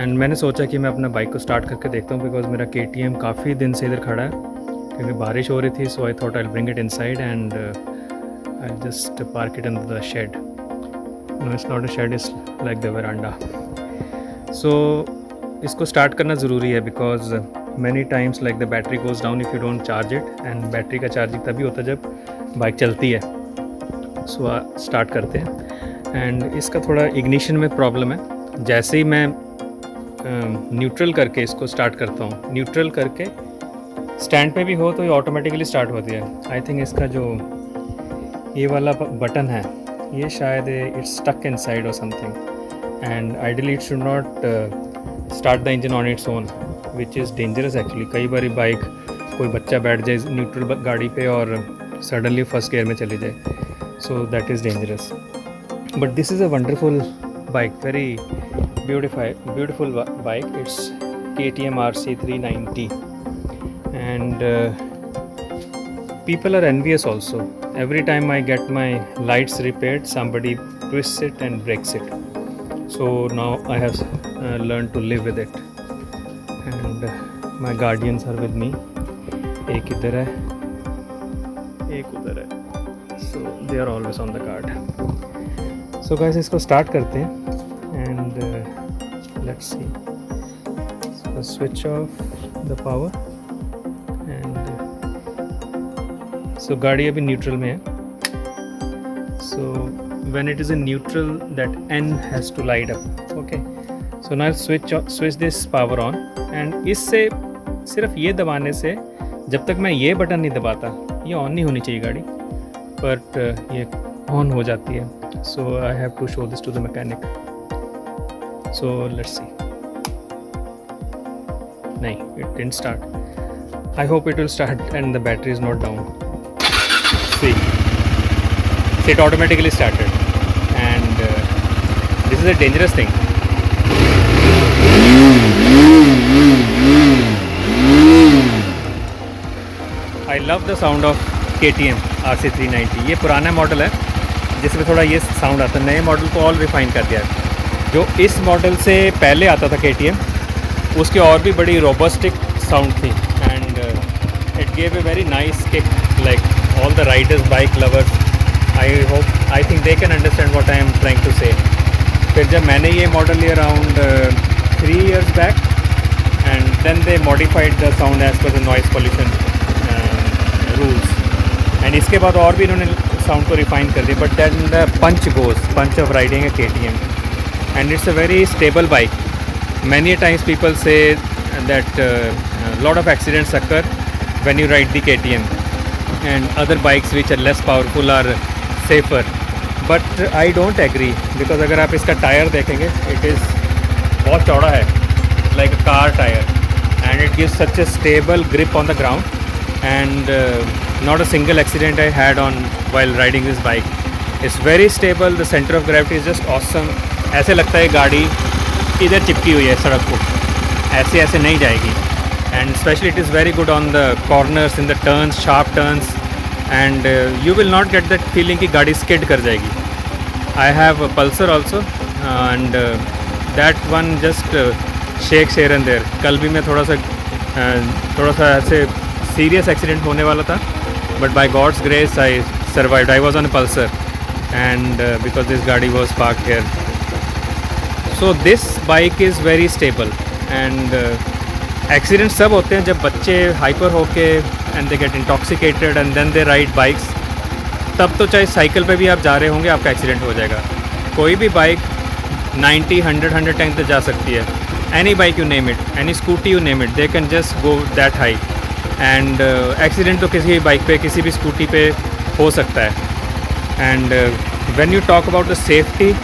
And मैंने सोचा कि मैं अपना बाइक को स्टार्ट करके देखता हूँ बिकॉज मेरा KTM काफ़ी दिन से इधर खड़ा है क्योंकि बारिश हो रही थी. So I thought I bring it inside and I just park it in the shed. No, it's not a shed, it's like the veranda. So इसको स्टार्ट करना ज़रूरी है because many times like the battery goes down if you don't charge it. And battery का charging तभी होता है जब bike चलती है. सो स्टार्ट करते हैं. एंड इसका थोड़ा इग्निशन में प्रॉब्लम है. जैसे ही मैं न्यूट्रल करके इसको स्टार्ट करता हूँ, न्यूट्रल करके स्टैंड पे भी हो तो ये ऑटोमेटिकली स्टार्ट होती है. आई थिंक इसका जो ये वाला बटन है ये शायद इट्स स्टक इनसाइड और something and ideally it should not start the engine on its own which is dangerous actually. कई बार बाइक कोई बच्चा बैठ जाए न्यूट्रल गाड़ी पे और सडनली फर्स्ट गियर में चली जाए. So that is dangerous. But this is a wonderful bike, very beautiful bike. It's KTM RC390 and people are envious also. Every time I get my lights repaired, somebody twists it and breaks it. So now I have learned to live with it and my guardians are with me. एक इधर है, एक उधर है. So they are always on the guard. So guys, इसको start करते हैं and let's see. So switch off the power and so गाड़ी अभी न्यूट्रल में है. So when it is in neutral that N has to light up. Okay, so now switch this power on and इससे सिर्फ ये दबाने से, जब तक मैं ये बटन नहीं दबाता ये ऑन नहीं होनी चाहिए गाड़ी, बट ये ऑन हो जाती है. So I have to show this to the mechanic. So let's see. No, it didn't start. I hope it will start and the battery is not down. See, it automatically started and this is a dangerous thing. I love the sound of KTM RC390. ये पुराना model है जिसमें थोड़ा ये sound आता है. नए model को और रिफाइन कर दिया है. जो इस मॉडल से पहले आता था KTM उसकी और भी बड़ी रोबस्टिक साउंड थी and it gave a very nice kick. Like all the riders, bike lovers, I think they can understand what I am trying to say. फिर जब मैंने ये मॉडल लिया around 3 years back and then they modified the sound as per the noise pollution rules and इसके बाद और भी इन्होंने साउंड को रिफाइन कर दिया. But then the punch of riding है KTM and it's a very stable bike. Many times people say that lot of accidents occur when you ride the KTM and other bikes which are less powerful are safer, but I don't agree because अगर आप इसका tyre देखेंगे it is बहुत चौड़ा है, like a car tire, and it gives such a stable grip on the ground and not a single accident I had on while riding this bike. It's very stable, the center of gravity is just awesome. ऐसे लगता है गाड़ी इधर चिपकी हुई है सड़क को, ऐसे नहीं जाएगी. And specially it is very good on the corners, in the turns, sharp turns and you will not get that feeling कि गाड़ी स्किड कर जाएगी. I have Pulsar also and that one just shakes here and there. कल भी मैं थोड़ा सा ऐसे सीरियस एक्सीडेंट होने वाला था but by God's grace I survived. I was on a Pulsar and because this गाड़ी was parked here. So this bike is very stable and accidents सब होते हैं जब बच्चे हाइपर होके and they get intoxicated and then they ride bikes. तब तो चाहे साइकिल पे भी आप जा रहे होंगे आपका एक्सीडेंट हो जाएगा. कोई भी बाइक 90, 110 तक जा सकती है. Any bike you name it, any scooty you name it, they can just go that high and accident तो किसी भी बाइक पे, किसी भी स्कूटी पे हो सकता है. And when you talk about the safety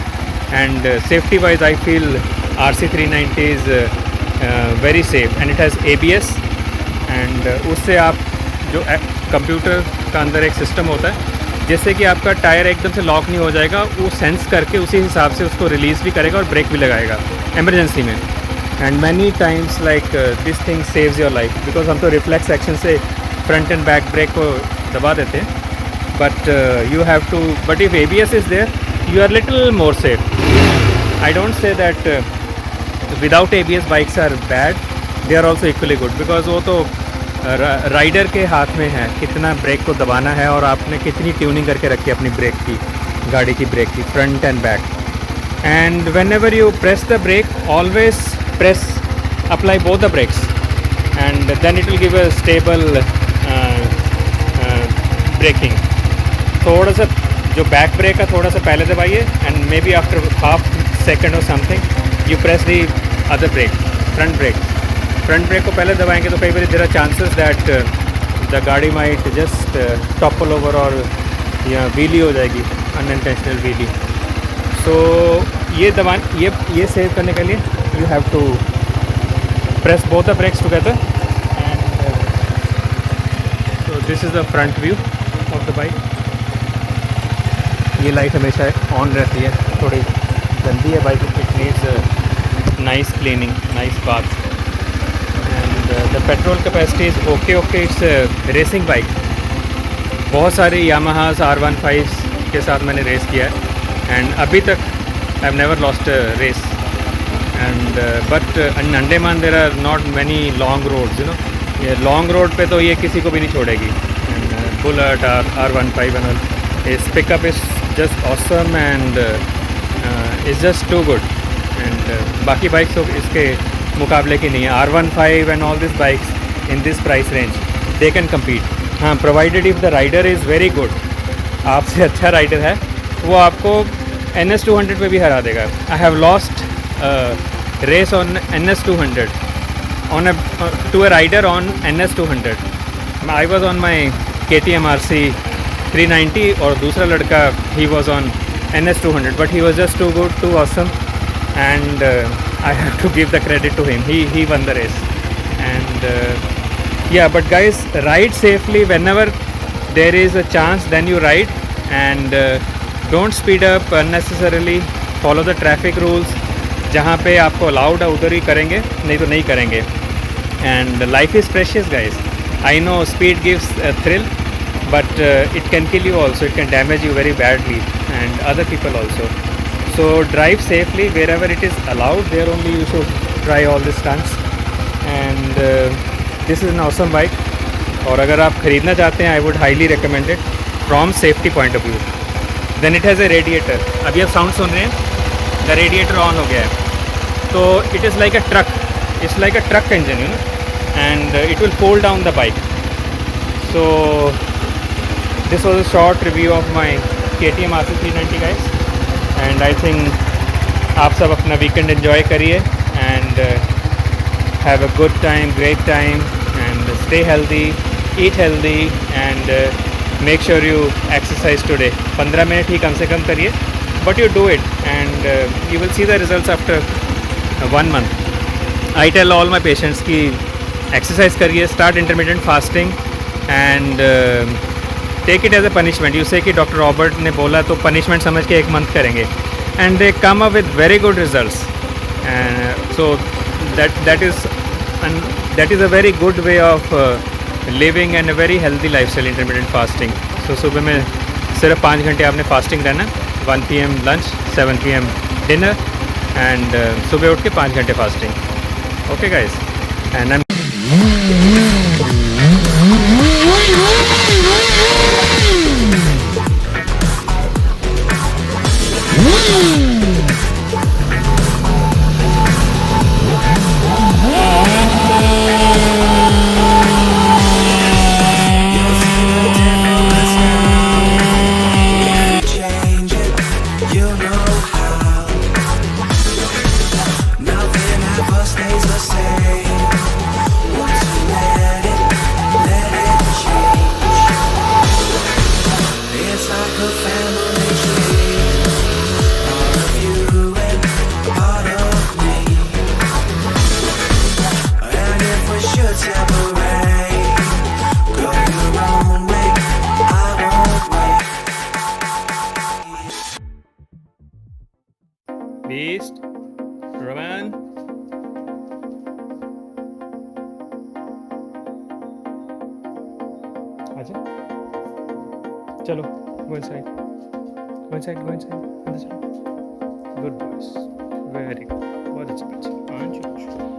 and safety wise I feel RC390 is very safe and it has ABS and उससे आप जो कंप्यूटर का अंदर एक सिस्टम होता है जिससे कि आपका टायर एकदम से लॉक नहीं हो जाएगा, वो सेंस करके उसी हिसाब से उसको रिलीज़ भी करेगा और ब्रेक भी लगाएगा इमरजेंसी में. And many times like this thing saves your life because हम तो रिफ्लेक्स एक्शन से फ्रंट एंड बैक ब्रेक को दबा देते हैं. But you have to, but if ABS is there you are little more safe. I don't say that without ABS bikes are bad, they are also equally good, because वो तो rider के हाथ में है कितना ब्रेक को दबाना है और आपने कितनी ट्यूनिंग करके रखी है अपनी ब्रेक की, गाड़ी की ब्रेक की, front and back. And whenever you press the brake, always apply both the brakes, and then it will give a stable braking. थोड़ा सा जो बैक ब्रेक का थोड़ा सा पहले दबाइए, and maybe after half second और something you press the other brake, front brake को पहले दबाएंगे तो कई बार there are chances that the गाड़ी माइट जस्ट टॉपल ओवर और या व्हीली हो जाएगी, अनइंटेंशनल व्हीली. तो ये दबा ये सेव करने के लिए you have to press both the brakes together. And so this is the front view of the bike. ये लाइट हमेशा ऑन रहती है, थोड़ी गंदी है bike, it needs nice cleaning, nice bath. And the petrol capacity is okay. It's racing bike. बहुत सारी यामाहास R15 के साथ मैंने रेस किया है, एंड अभी तक I have never lost a race. And but in Andaman there are not many long roads, you know. ये लॉन्ग रोड पे तो ये किसी को भी नहीं छोड़ेगी. And Bullet R15 and all, इस pickup is just awesome and is just too good. And बाकी बाइक्स तो इसके मुकाबले की नहीं है. R15 and all this bikes in this price range they can compete. हाँ, provided if the rider is very good, आपसे अच्छा राइडर है, वो आपको NS200 पे भी हरा देगा. I have lost race on NS200 on to a rider on NS200. I was on my KTM RC 390 और दूसरा लड़का he was on NS200, but he was just too good, too awesome, and I have to give the credit to him. He won the race. And yeah, but guys, ride safely whenever there is a chance, then you ride, and don't speed up unnecessarily. Follow the traffic rules. जहाँ पे आपको allowed है उधर ही करेंगे, नहीं तो नहीं करेंगे. And life is precious guys. I know speed gives thrill, but it can kill you also. It can damage you very badly and other people also. So drive safely wherever it is allowed, there only you should try all this stunts. And this is an awesome bike. और अगर आप ख़रीदना चाहते हैं, I would highly recommend it from safety point of view. Then it has a radiator. अभी आप sound सुन रहे हैं, द रेडिएटर ऑन हो गया है. तो it is like a truck, it's like a truck engine, you know, and it will pull down the bike. So this was a short review of my KTM RC 390 guys. And I think आप सब अपना weekend enjoy करिए and have a good time, great time, and stay healthy, eat healthy, and make sure you exercise today. 15 minute ही कम से कम करिए, but you do it, and you will see the results after 1 month. I tell all my patients कि exercise करिए, start intermittent fasting, and take it as a punishment. You say कि doctor Robert ने बोला तो punishment समझ के 1 month करेंगे, and they come up with very good results. So that is a very good way of living and a very healthy lifestyle, intermittent fasting. So सुबह में सिर्फ 5 घंटे आपने फास्टिंग रहना, 1 PM lunch, 7 PM dinner, and सुबह उठ के 5 घंटे fasting. Okay guys, and I Beast, Roman. आजा, चलो, go inside. Go inside. अंदर चलो. Good boys, very good. बहुत अच्छी पिच। हाँ जी।